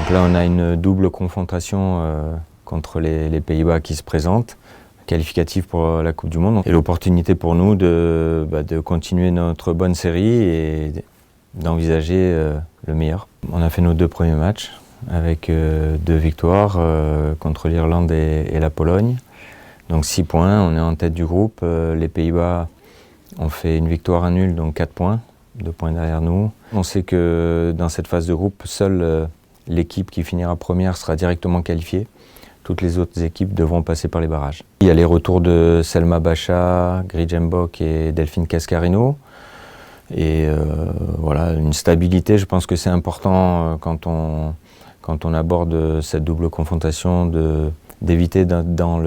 Donc là, on a une double confrontation contre les Pays-Bas qui se présentent, qualificative pour la Coupe du Monde. Et l'opportunité pour nous de continuer notre bonne série et d'envisager le meilleur. On a fait nos 2 premiers matchs avec 2 victoires contre l'Irlande et la Pologne. Donc 6 points, on est en tête du groupe. Les Pays-Bas ont fait une victoire, un nul, donc 4 points, 2 points derrière nous. On sait que dans cette phase de groupe, seule l'équipe qui finira première sera directement qualifiée. Toutes les autres équipes devront passer par les barrages. Il y a les retours de Selma Bacha, Gridje Mbok et Delphine Cascarino. Et voilà, une stabilité, je pense que c'est important quand on aborde cette double confrontation, d'éviter dans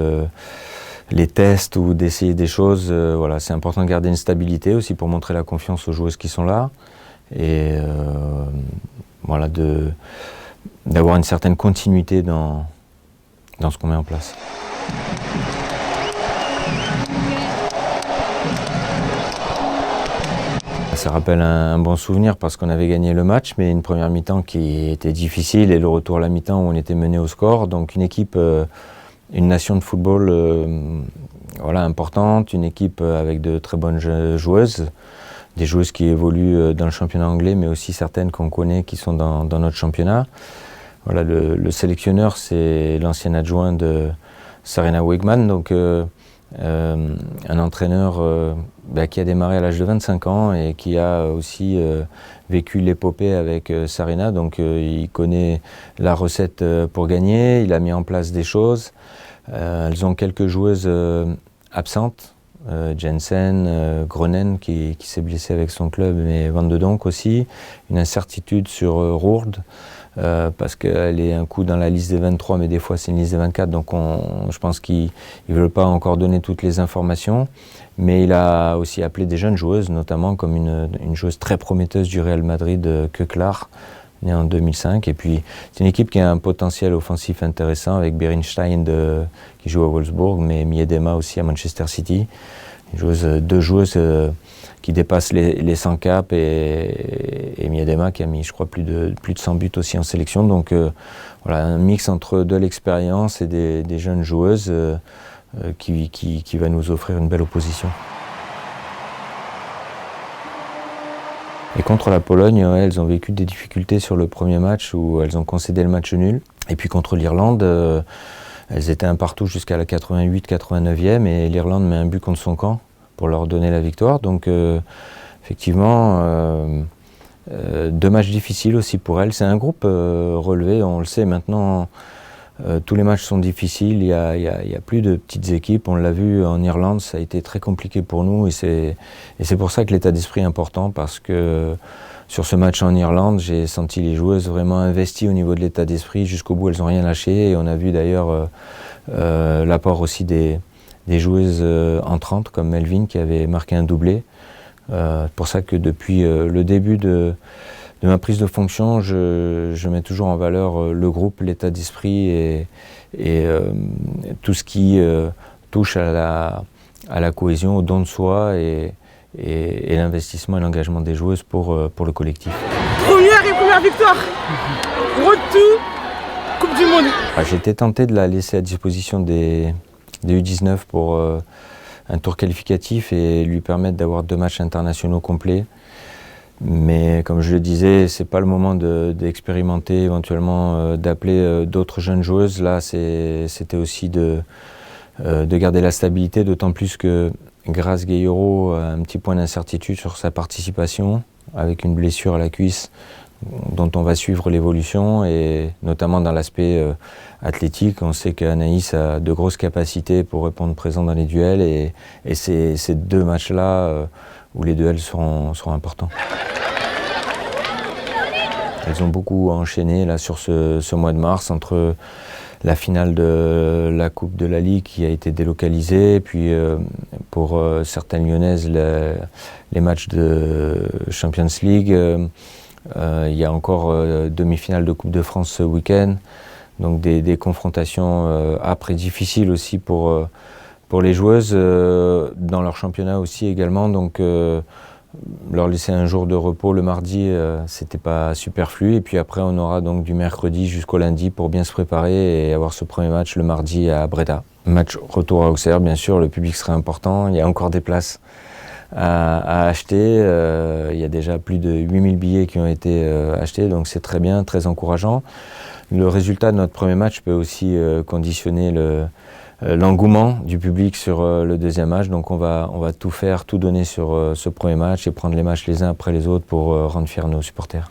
les tests ou d'essayer des choses. Voilà, c'est important de garder une stabilité aussi pour montrer la confiance aux joueuses qui sont là. Et voilà, d'avoir une certaine continuité dans ce qu'on met en place. Ça rappelle un bon souvenir parce qu'on avait gagné le match, mais une première mi-temps qui était difficile et le retour à la mi-temps où on était mené au score. Donc une équipe, une nation de football voilà, importante, une équipe avec de très bonnes joueuses, des joueuses qui évoluent dans le championnat anglais, mais aussi certaines qu'on connaît qui sont dans notre championnat. Voilà, le sélectionneur, c'est l'ancien adjoint de Sarina Wiegman, donc un entraîneur qui a démarré à l'âge de 25 ans et qui a aussi vécu l'épopée avec Sarina, donc il connaît la recette pour gagner, il a mis en place des choses. Elles ont quelques joueuses absentes, Jensen, Gronen qui s'est blessé avec son club, mais Van de Donk aussi, une incertitude sur Rourde. Parce qu'elle est un coup dans la liste des 23, mais des fois c'est une liste des 24, donc je pense qu'il ne veut pas encore donner toutes les informations. Mais il a aussi appelé des jeunes joueuses, notamment comme une joueuse très prometteuse du Real Madrid, Köklar, née en 2005. Et puis c'est une équipe qui a un potentiel offensif intéressant avec Berenstein qui joue à Wolfsburg, mais Miedema aussi à Manchester City. Deux joueuses qui dépassent les 100 caps et Miedema qui a mis, je crois, plus de 100 buts aussi en sélection. Donc voilà, un mix entre de l'expérience et des jeunes joueuses qui va nous offrir une belle opposition. Et contre la Pologne, elles ont vécu des difficultés sur le premier match où elles ont concédé le match nul. Et puis contre l'Irlande, elles étaient un partout jusqu'à la 88-89e et l'Irlande met un but contre son camp pour leur donner la victoire. Donc effectivement, 2 matchs difficiles aussi pour elles. C'est un groupe relevé, on le sait maintenant, tous les matchs sont difficiles, il y a plus de petites équipes. On l'a vu en Irlande, ça a été très compliqué pour nous et c'est pour ça que l'état d'esprit est important parce que sur ce match en Irlande, j'ai senti les joueuses vraiment investies au niveau de l'état d'esprit. Jusqu'au bout, elles n'ont rien lâché. Et on a vu d'ailleurs l'apport aussi des joueuses entrantes comme Melvin qui avait marqué un doublé. C'est pour ça que depuis le début de ma prise de fonction, je mets toujours en valeur le groupe, l'état d'esprit et tout ce qui touche à la cohésion, au don de soi et l'investissement et l'engagement des joueuses pour le collectif. Première victoire, retour, Coupe du Monde. J'ai été tenté de la laisser à disposition des U19 pour un tour qualificatif et lui permettre d'avoir 2 matchs internationaux complets. Mais comme je le disais, c'est pas le moment d'expérimenter, éventuellement d'appeler d'autres jeunes joueuses. Là, c'était aussi de garder la stabilité, d'autant plus que Grace Gueyoro a un petit point d'incertitude sur sa participation, avec une blessure à la cuisse dont on va suivre l'évolution, et notamment dans l'aspect athlétique. On sait qu'Anaïs a de grosses capacités pour répondre présent dans les duels, et c'est ces 2 matchs-là où les duels seront importants. Elles ont beaucoup enchaîné là, sur ce mois de mars, entre la finale de la Coupe de la Ligue qui a été délocalisée, puis pour certaines Lyonnaises, les matchs de Champions League. Il y a encore demi-finale de Coupe de France ce week-end, donc des confrontations âpres et difficiles aussi pour les joueuses, dans leur championnat aussi également. Donc leur laisser un jour de repos le mardi, c'était pas superflu. Et puis après, on aura donc du mercredi jusqu'au lundi pour bien se préparer et avoir ce premier match le mardi à Breda. Match retour à Auxerre, bien sûr, le public sera important. Il y a encore des places à acheter. Il y a déjà plus de 8000 billets qui ont été achetés, donc c'est très bien, très encourageant. Le résultat de notre premier match peut aussi conditionner l'engouement du public sur le deuxième match. Donc on va tout faire, tout donner sur ce premier match et prendre les matchs les uns après les autres pour rendre fiers nos supporters.